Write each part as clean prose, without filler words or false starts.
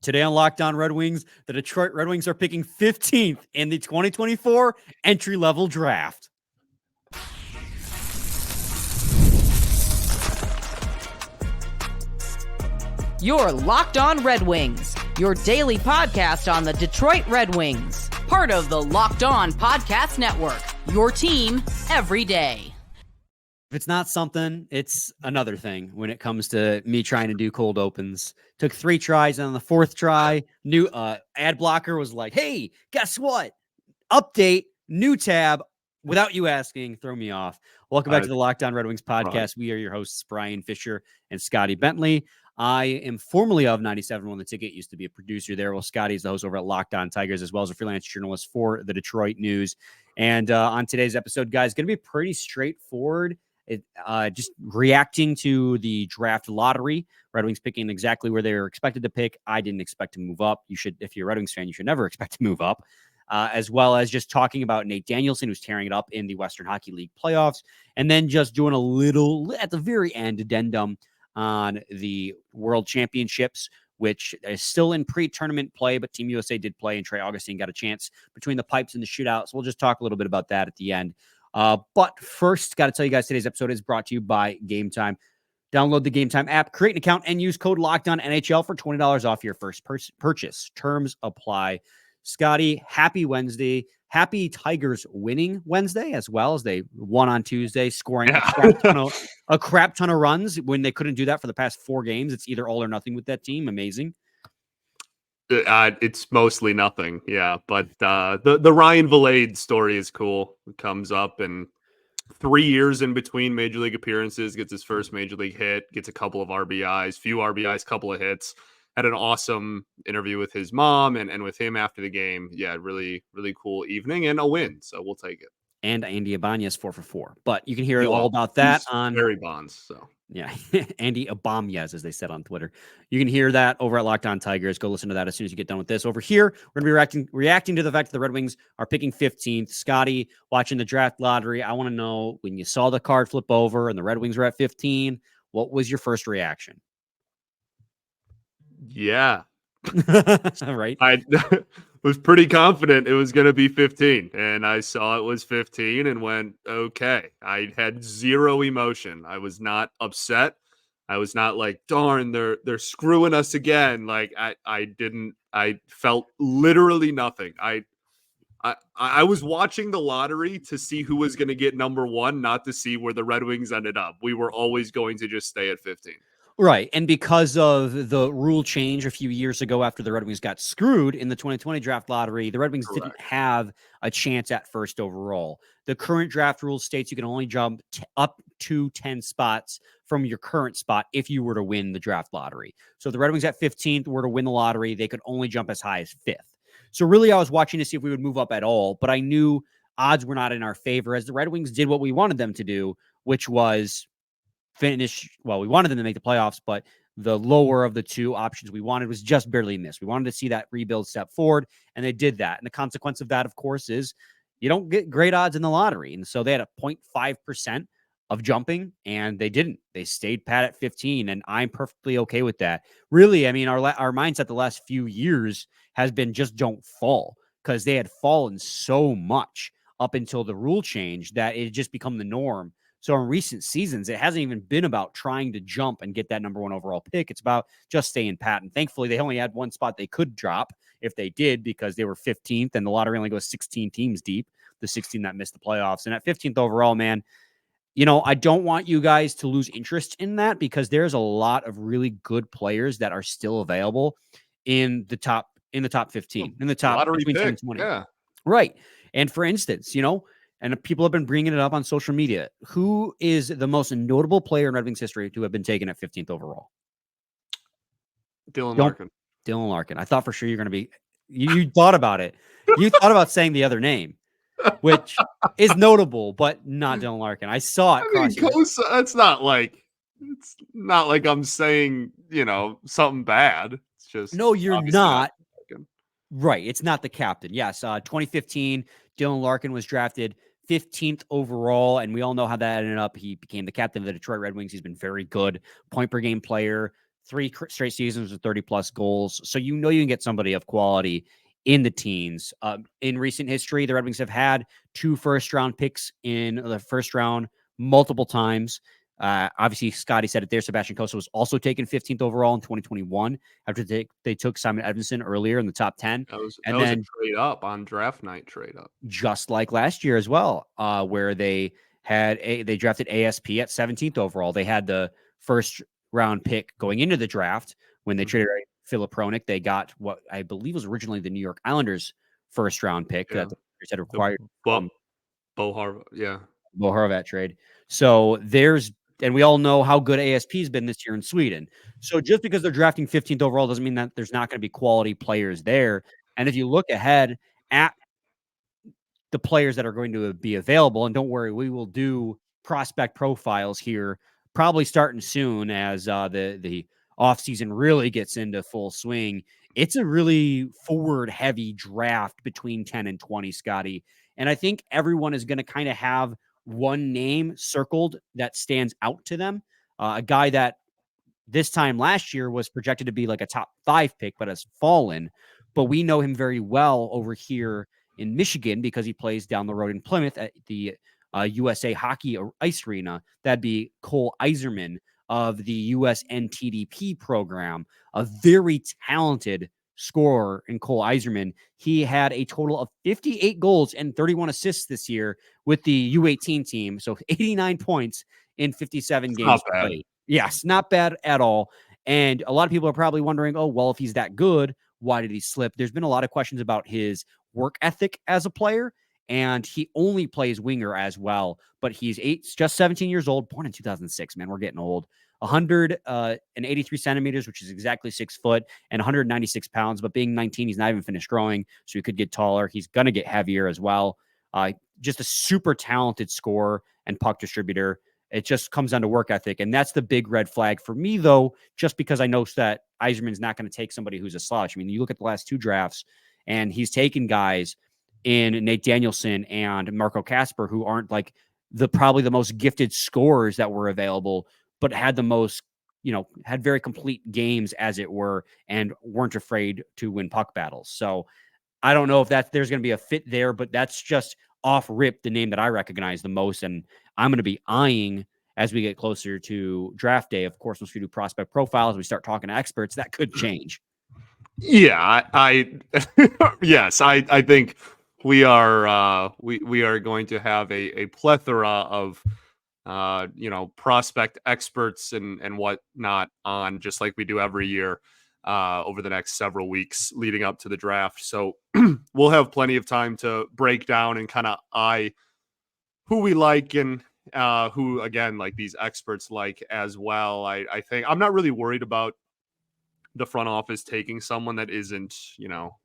Today on Locked On Red Wings, the Detroit Red Wings are picking 15th in the 2024 entry-level draft. You're Locked On Red Wings, your daily podcast on the Detroit Red Wings. Part of the Locked On Podcast Network, your team every day. If it's not something, it's another thing when it comes to me trying to do cold opens. Took 3 tries, and on the 4th try, new ad blocker was like, hey, guess what? Update, new tab, without you asking, throw me off. Welcome back to the Locked On Red Wings podcast. We are your hosts, Brian Fisher and Scotty Bentley. I am formerly of 97 The Ticket, used to be a producer there. Well, Scotty is the host over at Locked On Tigers, as well as a freelance journalist for the Detroit News. And on today's episode, guys, going to be pretty straightforward. Just reacting to the draft lottery. Red Wings picking exactly where they were expected to pick. I didn't expect to move up. You should, if you're a Red Wings fan, you should never expect to move up. As well as just talking about Nate Danielson, who's tearing it up in the Western Hockey League playoffs, and then just doing a little, at the very end, addendum on the World Championships, which is still in pre-tournament play, but Team USA did play, and Trey Augustine got a chance between the pipes and the shootout. So we'll just talk a little bit about that at the end. But first, got to tell you guys, today's episode is brought to you by Game Time. Download the Game Time app, create an account, and use code LOCKEDONNHL for $20 off your first purchase. Terms apply. Scotty, happy Wednesday. Happy Tigers winning Wednesday, as well as they won on Tuesday, scoring a crap ton of runs when they couldn't do that for the past 4 games. It's either all or nothing with that team. Amazing. It's mostly nothing, yeah. But the Ryan Vilade story is cool. It comes up, and 3 years in between major league appearances, gets his first major league hit, gets a couple of RBIs, few RBIs, couple of hits. Had an awesome interview with his mom and with him after the game. Yeah, really, really cool evening and a win. So we'll take it. And Andy Ibanez 4 for 4. But you can hear all about that on Barry Bonds. So yeah, Andy Ibanez, as they said on Twitter. You can hear that over at Locked On Tigers. Go listen to that as soon as you get done with this. Over here, we're going to be reacting to the fact that the Red Wings are picking 15th. Scotty, watching the draft lottery, I want to know, when you saw the card flip over and the Red Wings were at 15, what was your first reaction? Yeah. Right. I was pretty confident it was going to be 15, and I saw it was 15 and went, okay. I had zero emotion. I was not upset. I was not like, darn, they're screwing us again. Like I felt literally nothing. I was watching the lottery to see who was going to get number 1, not to see where the Red Wings ended up. We were always going to just stay at 15. Right. And because of the rule change a few years ago after the Red Wings got screwed in the 2020 draft lottery, the Red Wings didn't have a chance at first overall. The current draft rule states you can only jump up to 10 spots from your current spot if you were to win the draft lottery. So if the Red Wings at 15th were to win the lottery, they could only jump as high as 5th. So really, I was watching to see if we would move up at all, but I knew odds were not in our favor as the Red Wings did what we wanted them to do, which was finish. Well, we wanted them to make the playoffs, but the lower of the 2 options we wanted was just barely missed. We wanted to see that rebuild step forward, and they did that. And the consequence of that, of course, is you don't get great odds in the lottery. And so they had a 0.5% of jumping, and they didn't. They stayed pat at 15, and I'm perfectly okay with that. Really, I mean, our mindset the last few years has been just don't fall, because they had fallen so much up until the rule change that it just become the norm. So in recent seasons, it hasn't even been about trying to jump and get that number 1 overall pick. It's about just staying pat. And thankfully, they only had 1 spot they could drop if they did, because they were 15th, and the lottery only goes 16 teams deep, the 16 that missed the playoffs. And at 15th overall, man, you know, I don't want you guys to lose interest in that, because there's a lot of really good players that are still available in the top 15, in the top lottery between 10 and 20. Yeah. Right. And for instance, you know, and people have been bringing it up on social media, who is the most notable player in Red Wings history to have been taken at 15th overall? Dylan Larkin. Dylan Larkin. I thought for sure you're going to be, you thought about it. You thought about saying the other name, which is notable, but not Dylan Larkin. I saw it. Cossa, it's not like I'm saying, you know, something bad. It's just, no, you're not. Right. It's not the captain. Yes. 2015, Dylan Larkin was drafted 15th overall, and we all know how that ended up. He became the captain of the Detroit Red Wings. He's been very good, point per game player, straight seasons with 30+ goals. So you can get somebody of quality in the teens. In recent history, the Red Wings have had 2 first-round picks in the first round multiple times. Obviously, Scotty said it there. Sebastian Cossa was also taken 15th overall in 2021 after they took Simon Edmondson earlier in the top 10. That was And a then trade up on draft night trade up. just like last year as well, where they drafted ASP at 17th overall. They had the first round pick going into the draft when they traded Philip Pronik. They got what I believe was originally the New York Islanders first round pick that the Islanders had required from Bo Horvat trade. So and we all know how good ASP has been this year in Sweden. So just because they're drafting 15th overall doesn't mean that there's not going to be quality players there. And if you look ahead at the players that are going to be available, and don't worry, we will do prospect profiles here probably starting soon as the offseason really gets into full swing. It's a really forward heavy draft between 10 and 20, Scotty. And I think everyone is going to kind of have one name circled that stands out to them. A guy that this time last year was projected to be like a top 5 pick, but has fallen. But we know him very well over here in Michigan because he plays down the road in Plymouth at the USA Hockey Ice Arena. That'd be Cole Eiserman of the USNTDP program, a very talented scorer in Cole Eiserman. He had a total of 58 goals and 31 assists this year with the U18 team. So 89 points in 57 games played. Yes, not bad at all. And a lot of people are probably wondering, oh, well, if he's that good, why did he slip? There's been a lot of questions about his work ethic as a player, and he only plays winger as well. But he's just 17 years old, born in 2006. Man, we're getting old. 183 centimeters, which is exactly 6 foot, and 196 pounds. But being 19, he's not even finished growing, so he could get taller. He's going to get heavier as well. Just a super talented scorer and puck distributor. It just comes down to work ethic. And that's the big red flag for me, though, just because I know that Eiserman's not going to take somebody who's a slouch. I mean, you look at the last 2 drafts, and he's taken guys in Nate Danielson and Marco Kasper who aren't like probably the most gifted scorers that were available, but had the most, had very complete games, as it were, and weren't afraid to win puck battles. So I don't know if there's going to be a fit there, but that's just off rip the name that I recognize the most. And I'm going to be eyeing as we get closer to draft day. Of course, once we do prospect profiles, we start talking to experts, that could change. Yeah, yes, I think we are going to have a plethora of prospect experts and whatnot on, just like we do every year over the next several weeks leading up to the draft. So we'll have plenty of time to break down and kind of eye who we like and who, again, like these experts like as well. I think I'm not really worried about the front office taking someone that isn't,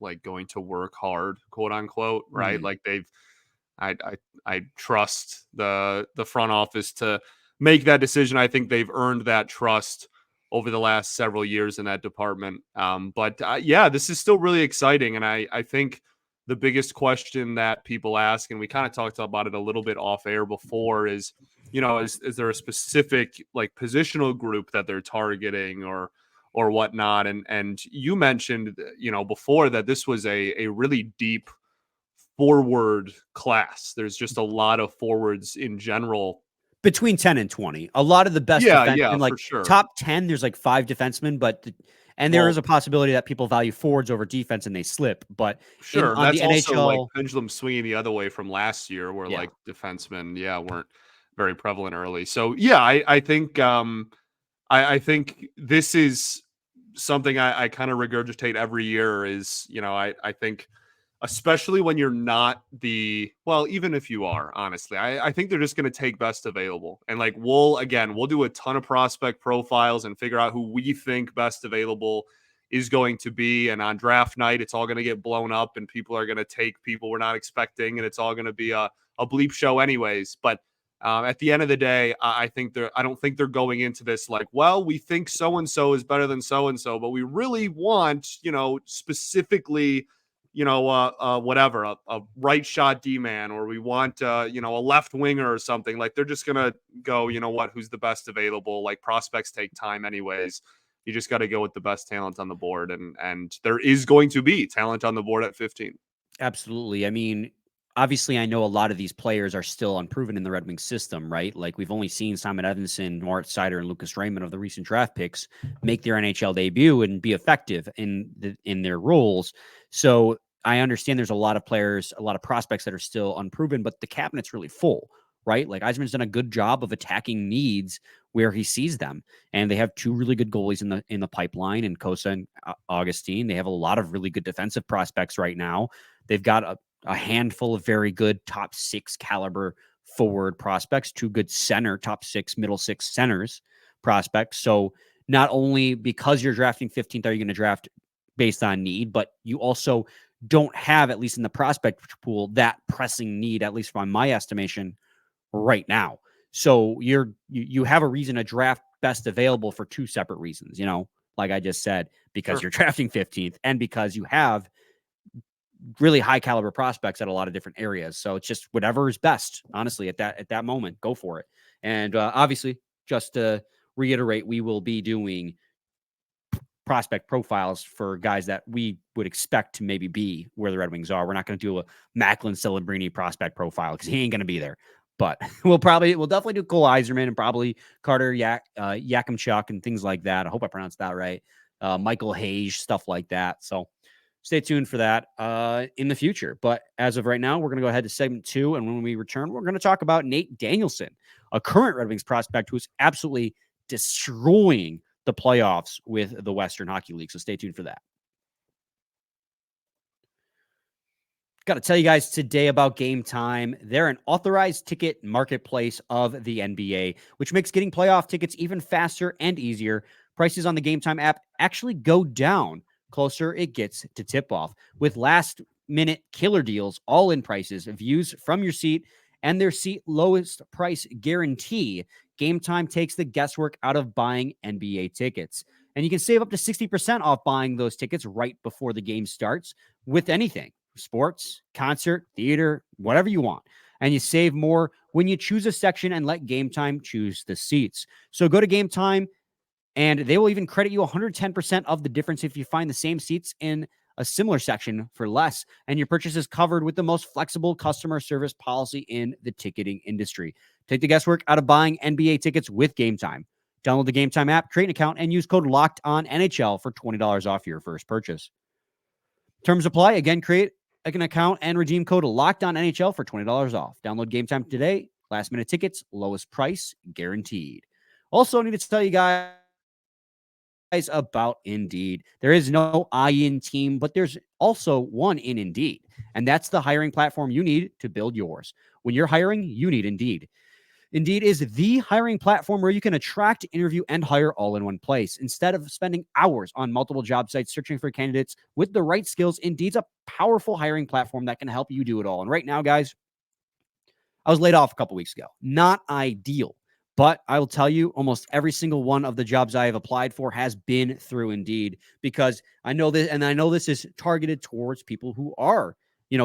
like going to work hard, quote unquote, right? Mm. Like I trust the front office to make that decision. I think they've earned that trust over the last several years in that department. But this is still really exciting. And I think the biggest question that people ask, and we kind of talked about it a little bit off air before, is, is there a specific like positional group that they're targeting or whatnot? And you mentioned, before that this was a really deep forward class. There's just a lot of forwards in general. Between 10 and 20. A lot of the best defensemen, like for sure. Top 10, there's like 5 defensemen, and there is a possibility that people value forwards over defense and they slip. But sure, on that's the also NHL, like pendulum swinging the other way from last year, where like defensemen, weren't very prevalent early. So I think I think this is something I kind of regurgitate every year. Is I think, especially when you're not even if you are, honestly, I think they're just going to take best available. And like, we'll do a ton of prospect profiles and figure out who we think best available is going to be. And on draft night, it's all going to get blown up and people are going to take people we're not expecting. And it's all going to be a bleep show anyways. But at the end of the day, I don't think they're going into this like, well, we think so-and-so is better than so-and-so, but we really want, specifically, whatever, a right shot D-man, or we want, a left winger or something. Like, they're just going to go, who's the best available. Like, prospects take time anyways. You just got to go with the best talent on the board. And there is going to be talent on the board at 15. Absolutely. I mean, obviously, I know a lot of these players are still unproven in the Red Wings system, right? Like we've only seen Simon Edmondson, Moritz Seider, and Lucas Raymond of the recent draft picks make their NHL debut and be effective in their roles. So I understand there's a lot of players, a lot of prospects that are still unproven, but the cabinet's really full, right? Like Yzerman's done a good job of attacking needs where he sees them, and they have two really good goalies in the pipeline, and Cossa and Augustine. They have a lot of really good defensive prospects right now. They've got a handful of very good top 6 caliber forward prospects, 2 good center, top 6, middle 6 centers prospects. So not only because you're drafting 15th are you going to draft based on need, but you also don't have, at least in the prospect pool, that pressing need, at least from my estimation, right now. So you have a reason to draft best available for 2 separate reasons, like I just said, because you're drafting 15th and because you have really high caliber prospects at a lot of different areas. So it's just whatever is best, honestly, at that moment, go for it. And obviously, just to reiterate, we will be doing prospect profiles for guys that we would expect to maybe be where the Red Wings are. We're not going to do a Macklin Celebrini prospect profile because he ain't going to be there. But we'll definitely do Cole Yzerman and probably Carter Yakimchuk and things like that. I hope I pronounced that right. Michael Hayes, stuff like that. So stay tuned for that in the future. But as of right now, we're going to go ahead to segment 2. And when we return, we're going to talk about Nate Danielson, a current Red Wings prospect who's absolutely destroying the playoffs with the Western Hockey League. So stay tuned for that. Got to tell you guys today about Game Time. They're an authorized ticket marketplace of the NBA, which makes getting playoff tickets even faster and easier. Prices on the Game Time app actually go down closer it gets to tip-off, with last-minute killer deals, all-in prices, views from your seat, and their seat lowest price guarantee. Game Time takes the guesswork out of buying NBA tickets. And you can save up to 60% off buying those tickets right before the game starts with anything. Sports, concert, theater, whatever you want. And you save more when you choose a section and let Game Time choose the seats. So go to Game Time, and they will even credit you 110% of the difference if you find the same seats in a similar section for less. And your purchase is covered with the most flexible customer service policy in the ticketing industry. Take the guesswork out of buying NBA tickets with Game Time. Download the Game Time app, create an account, and use code LOCKEDONNHL for $20 off your first purchase. Terms apply. Again, create an account and redeem code LOCKEDONNHL for $20 off. Download Game Time today. Last minute tickets, lowest price guaranteed. Also, I need to tell you guys about Indeed. There is no I in team, but there's also one in Indeed, and that's the hiring platform you need to build yours. When you're hiring, you need Indeed. Indeed is the hiring platform where you can attract, interview, and hire all in one place. Instead of spending hours on multiple job sites searching for candidates with the right skills, Indeed's a powerful hiring platform that can help you do it all. And right now, guys, I was laid off a couple weeks ago. Not ideal, but I will tell you, almost every single one of the jobs I have applied for has been through Indeed, because I know this, and I know this is targeted towards people who are,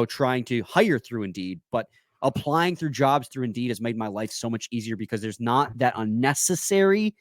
trying to hire through Indeed, but applying through jobs through Indeed has made my life so much easier because there's not that unnecessary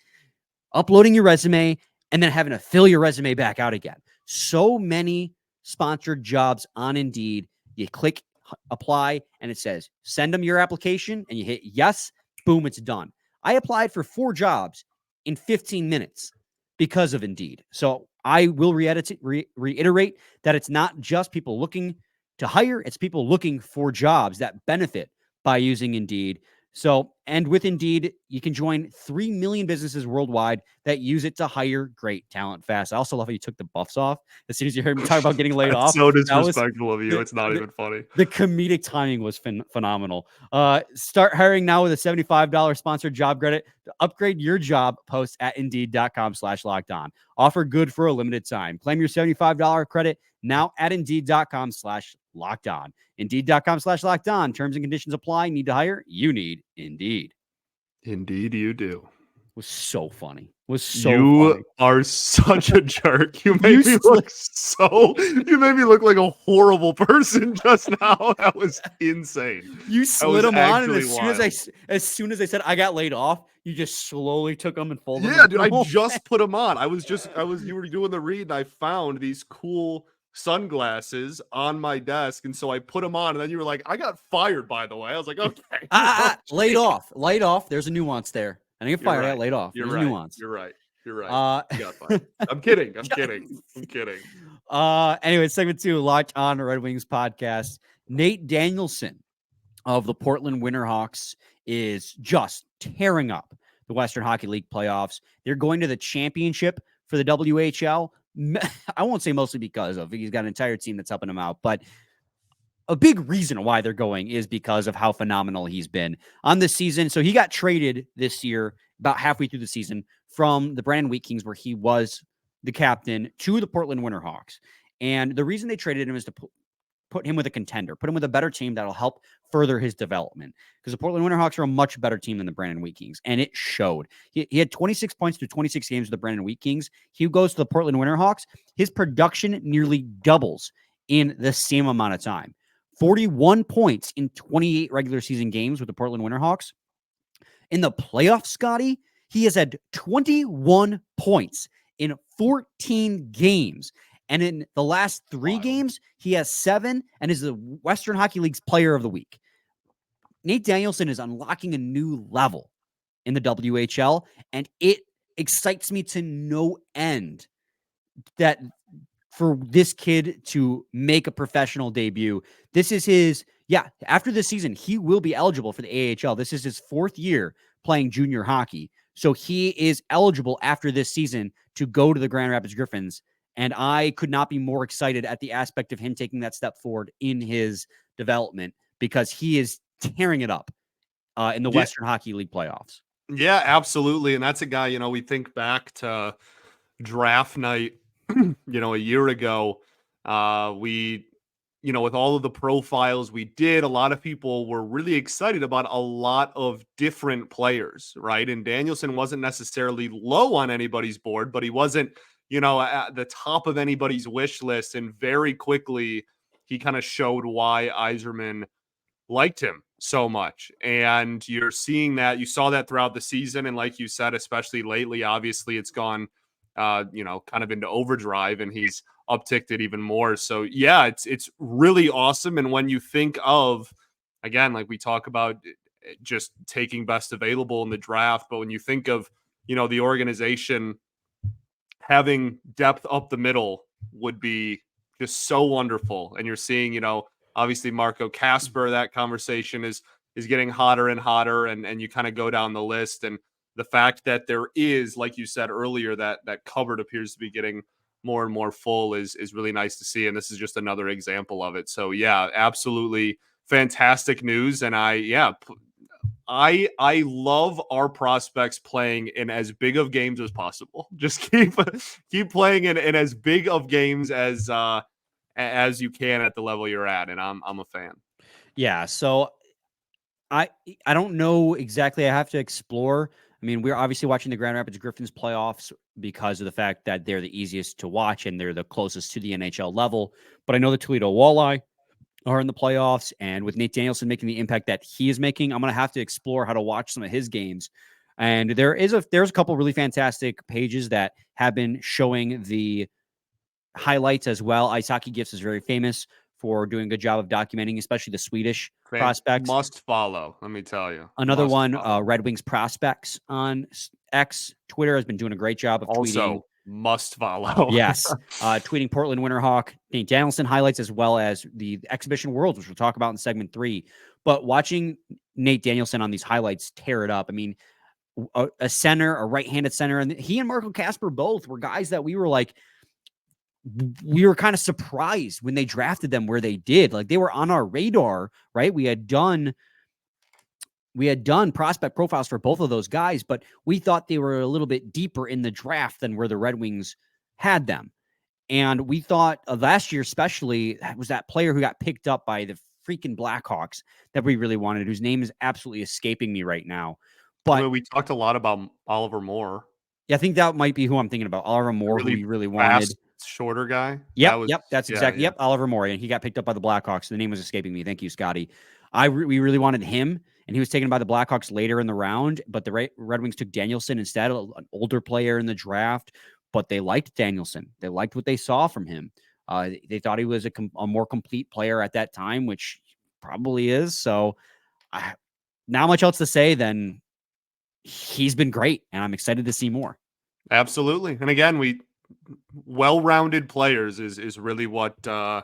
uploading your resume and then having to fill your resume back out again. So many sponsored jobs on Indeed. You click apply and it says, send them your application, and you hit yes, boom, it's done. I applied for 4 jobs in 15 minutes because of Indeed. So I will reiterate that it's not just people looking to hire, it's people looking for jobs that benefit by using Indeed. So, and with Indeed, you can join 3 million businesses worldwide that use it to hire great talent fast. I also love how you took the buffs off as soon as you heard me talk about getting laid off. So disrespectful of you. It's not even funny. The comedic timing was phenomenal. Start hiring now with a $75 sponsored job credit to upgrade your job post at Indeed.com/lockedon. Offer good for a limited time. Claim your $75 credit now at Indeed.com/lockedon. Indeed.com/lockedon. Terms and conditions apply. Need to hire? You need Indeed. Indeed, you do. Was so funny. Was so You funny. are such a jerk. You made You me look you made me look like a horrible person just now. That was insane. You That slid was them on, and actually wild. as soon as I said I got laid off, you just slowly took them and folded them. Yeah, dude, I just put them on. You were doing the read and I found these cool sunglasses on my desk. And so I put them on and then you were like, I got fired, by the way. I was like, okay. Laid off. There's a nuance there. I didn't get fired. I got laid off. You're There's right. a nuance. You're right. You got fired. I'm kidding. I'm kidding. Anyway, segment 2, Locked On Red Wings podcast. Nate Danielson of the Portland Winterhawks is just tearing up the Western Hockey League playoffs. They're going to the championship for the WHL. I won't say mostly because of he's got an entire team that's helping him out, but a big reason why they're going is because of how phenomenal he's been on this season. So he got traded this year about halfway through the season from the Brandon Wheat Kings, where he was the captain, to the Portland Winterhawks. And the reason they traded him is to put him with a contender, put him with a better team that'll help further his development, because the Portland Winterhawks are a much better team than the Brandon Wheat Kings. And it showed. He had 26 points through 26 games with the Brandon Wheat Kings. He goes to the Portland Winterhawks. His production nearly doubles in the same amount of time. 41 points in 28 regular season games with the Portland Winterhawks. In the playoffs, Scotty, he has had 21 points in 14 games. And in the last 3 games, he has 7 and is the Western Hockey League's player of the week. Nate Danielson is unlocking a new level in the WHL, and it excites me to no end that for this kid to make a professional debut. This is his, after this season, he will be eligible for the AHL. This is his 4th year playing junior hockey. So he is eligible after this season to go to the Grand Rapids Griffins. And I could not be more excited at the aspect of him taking that step forward in his development, because he is tearing it up in the Western Hockey League playoffs. Yeah, absolutely. And that's a guy, we think back to draft night, a year ago, we, with all of the profiles we did, a lot of people were really excited about a lot of different players, right? And Danielson wasn't necessarily low on anybody's board, but he wasn't, at the top of anybody's wish list. And very quickly, he kind of showed why Yzerman liked him so much. And you're seeing that. You saw that throughout the season. And like you said, especially lately, obviously it's gone kind of into overdrive, and he's upticked it even more. So yeah, it's really awesome. And when you think of, again, like we talk about just taking best available in the draft, but when you think of, the organization having depth up the middle would be just so wonderful. And you're seeing, obviously Marco Kasper, that conversation is getting hotter and hotter, and you kind of go down the list. And the fact that there is, like you said earlier, that cupboard appears to be getting more and more full is really nice to see. And this is just another example of it. So yeah, absolutely fantastic news. And I love our prospects playing in as big of games as possible. Just keep playing in as big of games as you can at the level you're at. And I'm a fan. Yeah. So I don't know exactly. I have to explore. I mean, we're obviously watching the Grand Rapids Griffins playoffs because of the fact that they're the easiest to watch and they're the closest to the NHL level. But I know the Toledo Walleye are in the playoffs, and with Nate Danielson making the impact that he is making, I'm going to have to explore how to watch some of his games. And there's a couple really fantastic pages that have been showing the highlights as well. Ice Hockey Gifts is very famous for doing a good job of documenting, especially the Swedish prospects. Must follow, let me tell you. Another one, Red Wings Prospects on X, Twitter, has been doing a great job of tweeting. Must follow. Yes. Tweeting Portland Winterhawk, Nate Danielson highlights, as well as the Exhibition Worlds, which we'll talk about in segment 3. But watching Nate Danielson on these highlights tear it up. I mean, a center, a right-handed center, and he and Marco Kasper both were guys that we were kind of surprised when they drafted them where they did. Like, they were on our radar, right? We had done prospect profiles for both of those guys, but we thought they were a little bit deeper in the draft than where the Red Wings had them. And we thought last year, especially, was that player who got picked up by the freaking Blackhawks that we really wanted, whose name is absolutely escaping me right now. I But mean, we talked a lot about Oliver Moore. yeah, I think that might be who I'm thinking about. Oliver Moore, who Really we really wanted. fast, shorter guy. That Yep, was yep, that's yeah, exactly. yeah. Yep, Oliver Moore, and he got picked up by the Blackhawks. The name was escaping me. Thank you, Scotty. We really wanted him, and he was taken by the Blackhawks later in the round. But the Red Wings took Danielson instead, an older player in the draft. But they liked Danielson. They liked what they saw from him. They thought he was a more complete player at that time, which probably is. So, not much else to say than he's been great, and I'm excited to see more. Absolutely. And again, well-rounded players is really what the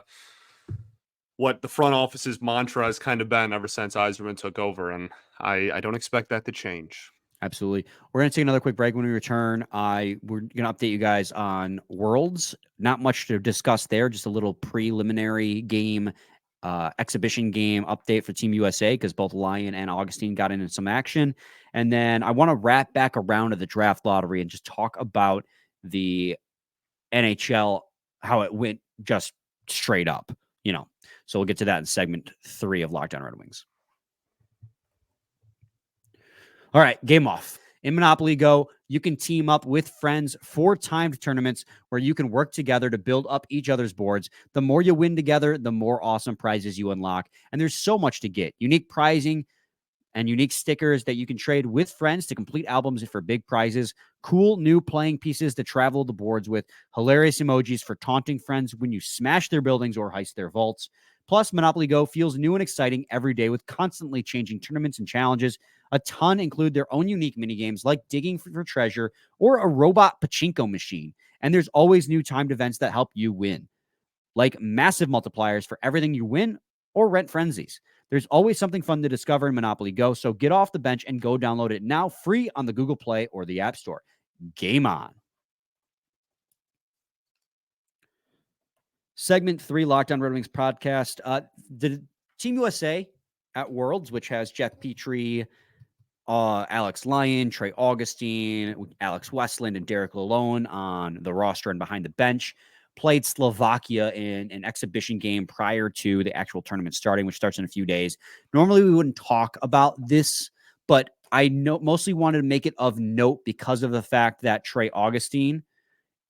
front office's mantra has kind of been ever since Yzerman took over, and I don't expect that to change. Absolutely. We're going to take another quick break. When we return, we're going to update you guys on Worlds. Not much to discuss there, just a little preliminary game, exhibition game update for Team USA because both Lion and Augustine got in some action. And then I want to wrap back around to the draft lottery and just talk about the NHL, how it went just straight up, So we'll get to that in segment 3 of Lockdown Red Wings. All right, game off. In Monopoly Go, you can team up with friends for timed tournaments where you can work together to build up each other's boards. The more you win together, the more awesome prizes you unlock. And there's so much to get. Unique prizing and unique stickers that you can trade with friends to complete albums for big prizes, cool new playing pieces to travel the boards with, hilarious emojis for taunting friends when you smash their buildings or heist their vaults. Plus, Monopoly Go feels new and exciting every day with constantly changing tournaments and challenges. A ton include their own unique minigames like digging for treasure or a robot pachinko machine. And there's always new timed events that help you win, like massive multipliers for everything you win or rent frenzies. There's always something fun to discover in Monopoly Go, so get off the bench and go download it now free on the Google Play or the App Store. Game on. Segment 3, Lockdown Red Wings podcast. The Team USA at Worlds, which has Jeff Petrie, Alex Lyon, Trey Augustine, Alex Westland, and Derek Lalone on the roster and behind the bench, played Slovakia in an exhibition game prior to the actual tournament starting, which starts in a few days. Normally, we wouldn't talk about this, but I mostly wanted to make it of note because of the fact that Trey Augustine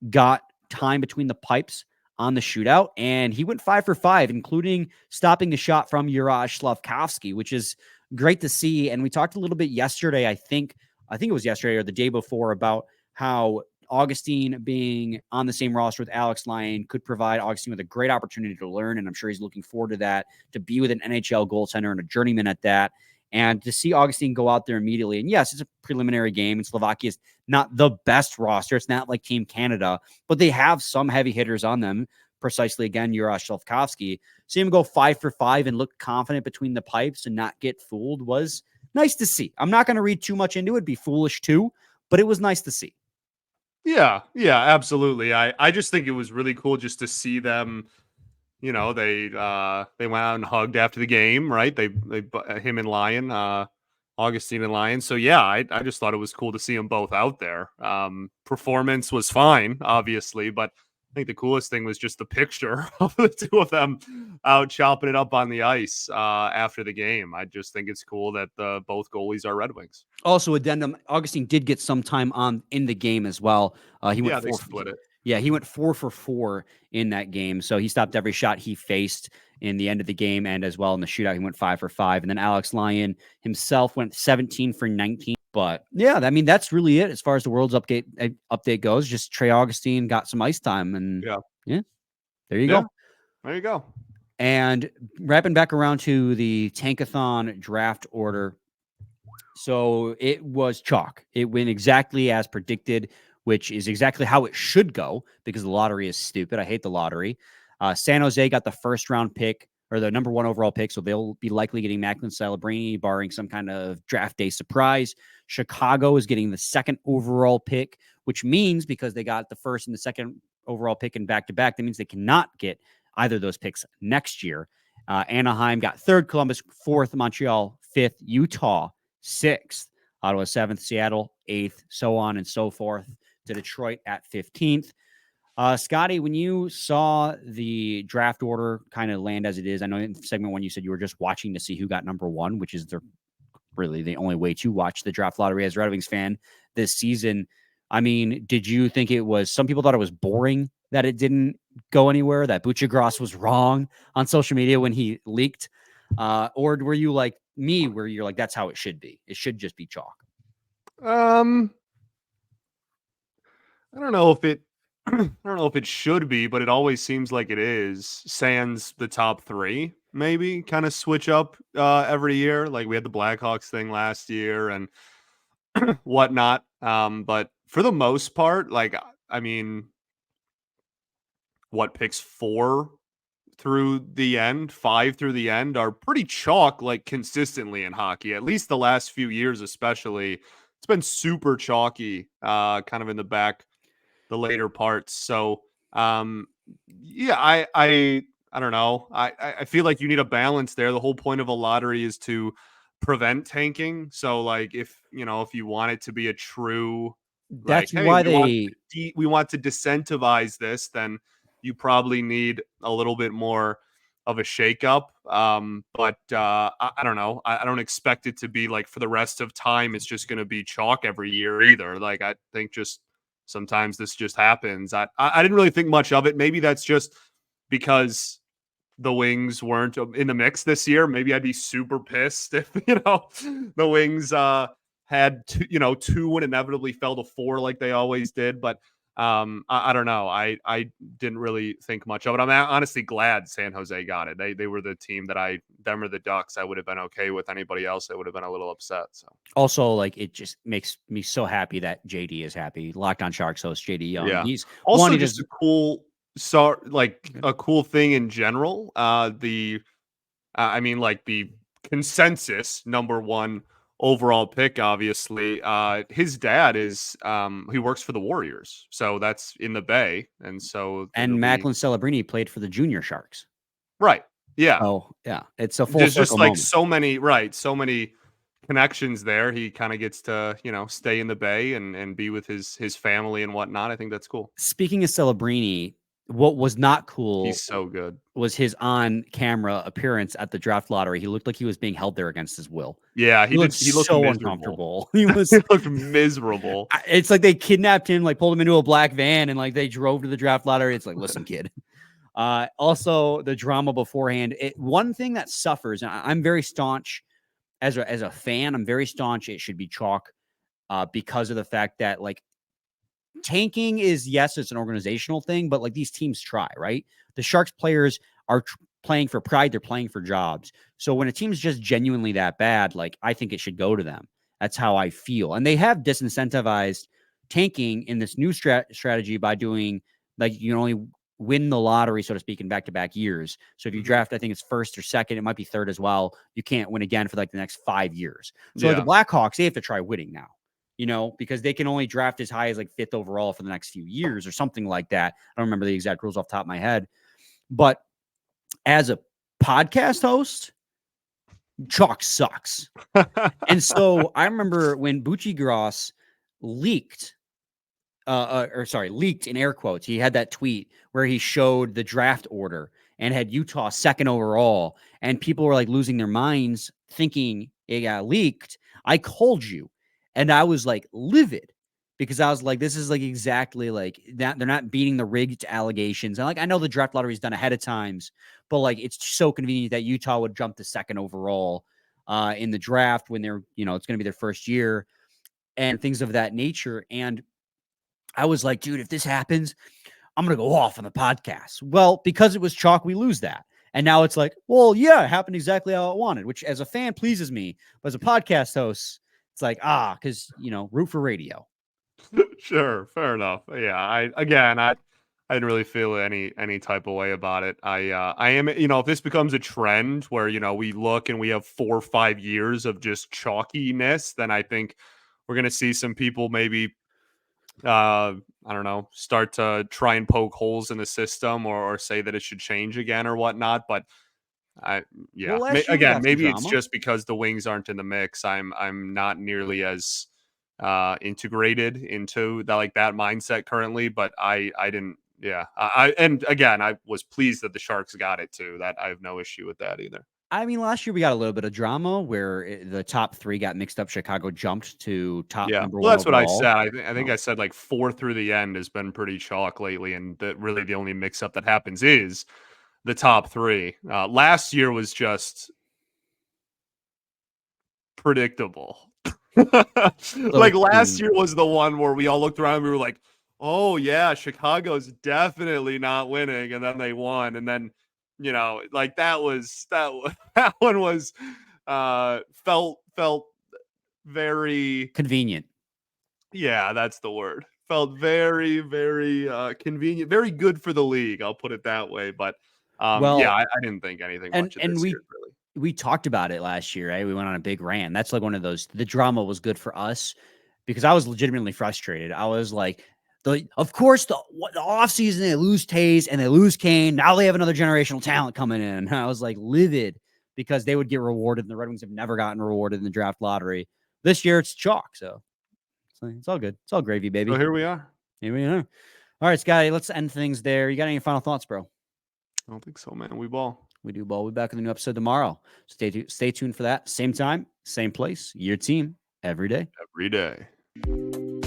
got time between the pipes on the shootout, and he went 5 for 5, including stopping the shot from Juraj Slafkovsky, which is great to see. And we talked a little bit yesterday, I think it was yesterday or the day before, about how Augustine being on the same roster with Alex Lyon could provide Augustine with a great opportunity to learn, and I'm sure he's looking forward to that, to be with an NHL goaltender and a journeyman at that. And to see Augustine go out there immediately, and yes, it's a preliminary game, and Slovakia is not the best roster. It's not like Team Canada, but they have some heavy hitters on them. Precisely, again, Juraj Slafkovsky. See him go 5 for 5 and look confident between the pipes and not get fooled was nice to see. I'm not going to read too much into it. It'd be foolish too, but it was nice to see. Yeah, absolutely. I just think it was really cool just to see them. They went out and hugged after the game, right? They him and Lyon, Augustine and Lyon. So yeah, I just thought it was cool to see them both out there. Performance was fine, obviously, but I think the coolest thing was just the picture of the two of them out chopping it up on the ice after the game. I just think it's cool that both goalies are Red Wings. Also, addendum, Augustine did get some time on in the game as well. They split it. Yeah, he went 4 for 4 in that game. So he stopped every shot he faced in the end of the game, and as well in the shootout, he went 5 for 5. And then Alex Lyon himself went 17 for 19. But yeah, I mean, that's really it as far as the World's update goes. Just Trey Augustine got some ice time, and yeah, there you go. There you go. And wrapping back around to the Tankathon draft order. So it was chalk. It went exactly as predicted, which is exactly how it should go because the lottery is stupid. I hate the lottery. San Jose got the first round pick, or the number 1 overall pick, so they'll be likely getting Macklin Celebrini, barring some kind of draft day surprise. Chicago is getting the 2nd overall pick, which means because they got the 1st and the 2nd overall pick in back-to-back, that means they cannot get either of those picks next year. Anaheim got 3rd, Columbus 4th, Montreal 5th, Utah 6th, Ottawa 7th, Seattle 8th, so on and so forth, to Detroit at 15th. Scotty, when you saw the draft order kind of land as it is, I know in segment 1 you said you were just watching to see who got number 1, which is their really the only way to watch the draft lottery as a Red Wings fan this season. I mean, did you think it was, some people thought it was boring that it didn't go anywhere, that Buccigross was wrong on social media when he leaked? Or were you like me, where you're like, that's how it should be? It should just be chalk. I don't know if it I don't know if it should be, but it always seems like it is. Sans the top 3, maybe kind of switch up every year. Like we had the Blackhawks thing last year and whatnot. But for the most part, like I mean, what picks 4 through the end, 5 through the end are pretty chalk, like consistently in hockey. At least the last few years, especially, it's been super chalky, kind of in the later parts. So, yeah, I don't know. I feel like you need a balance there. The whole point of a lottery is to prevent tanking. So, like, if you want it to be a true, like, That's hey, why we want to disincentivize this, then you probably need a little bit more of a shakeup. But I don't know. I don't expect it to be like for the rest of time. It's just going to be chalk every year either. Like I think just sometimes this just happens. I didn't really think much of it. Maybe that's just because the Wings weren't in the mix this year. Maybe I'd be super pissed if the Wings had two and inevitably fell to 4 like they always did. But I don't know. I didn't really think much of it. I'm honestly glad San Jose got it. They were the team that them or the Ducks, I would have been okay with. Anybody else, I would have been a little upset. So also, like, it just makes me so happy that JD is happy. Locked On Sharks host JD Young. yeah. He's Also just a cool a cool thing in general. I mean, like the consensus number 1 overall pick, obviously. His dad is he works for the Warriors, so that's in the Bay, and so and Macklin Celebrini played for the Junior Sharks. Right. Yeah. Oh, yeah. It's a full There's circle just like moment. so many connections there. He kind of gets to stay in the Bay and be with his family and whatnot. I think that's cool. Speaking of Celebrini, what was not cool, He's so good, was his on-camera appearance at the draft lottery. He looked like he was being held there against his will. Yeah, he looked so miserable. Uncomfortable. He looked miserable. It's like they kidnapped him, like pulled him into a black van, and like they drove to the draft lottery. It's like, listen, kid. Also, the drama beforehand. One thing that suffers, and I'm very staunch as a fan. I'm very staunch. It should be chalk, because of the fact that, like, tanking is, yes, it's an organizational thing, but like these teams try, right? The Sharks players are playing for pride. They're playing for jobs. So when a team's just genuinely that bad, like, I think it should go to them. That's how I feel. And they have disincentivized tanking in this new strategy by doing, like, you can only win the lottery, so to speak, in back-to-back years. So if you draft, I think it's first or second, it might be third as well, you can't win again for like the next 5 years. So like the Blackhawks, they have to try winning now, because they can only draft as high as like 5th overall for the next few years or something like that. I don't remember the exact rules off the top of my head. But as a podcast host, chalk sucks. And so I remember when Buccigross leaked, leaked in air quotes. He had that tweet where he showed the draft order and had Utah 2nd overall, and people were like losing their minds thinking it got leaked. I called you, and I was like livid because I was like, this is like exactly like that. They're not beating the rigged allegations. And like, I know the draft lottery is done ahead of times, but like, it's so convenient that Utah would jump to 2nd overall in the draft when they're, it's going to be their first year and things of that nature. And I was like, dude, if this happens, I'm going to go off on the podcast. Well, because it was chalk, we lose that. And now it's like, well, yeah, it happened exactly how I wanted, which as a fan pleases me. But as a podcast host, it's like, because, root for radio. Sure. Fair enough. Yeah. I didn't really feel any type of way about it. I am, if this becomes a trend where, we look and we have 4 or 5 years of just chalkiness, then I think we're going to see some people maybe, I don't know, start to try and poke holes in the system or say that it should change again or whatnot. But maybe it's just because the Wings aren't in the mix. I'm not nearly as integrated into that mindset currently, but I didn't. Yeah. And again, I was pleased that the Sharks got it too. That I have no issue with that either. I mean, last year we got a little bit of drama where the top 3 got mixed up. Chicago jumped to top number 1 that's what I overall. said. I think I said like 4 through the end has been pretty chalk lately, and really the only mix up that happens is the top 3. Last year was just predictable. Like last year was the one where we all looked around and we were like, oh yeah, Chicago's definitely not winning, and then they won, and then like that one was felt very convenient. Yeah, that's the word. Felt very, very convenient, very good for the league. I'll put it that way. But I didn't think anything much of this year, really. We talked about it last year, right? We went on a big rant. That's like one of those. The drama was good for us because I was legitimately frustrated. I was like, of course, the offseason, they lose Taze and they lose Kane. Now they have another generational talent coming in. And I was like livid because they would get rewarded. And the Red Wings have never gotten rewarded in the draft lottery. This year, it's chalk. So it's all good. It's all gravy, baby. So here we are. Here we are. All right, Scotty, let's end things there. You got any final thoughts, bro? I don't think so, man. We ball. We do ball. We'll be back with a new episode tomorrow. Stay tuned for that. Same time, same place. Your team every day. Every day.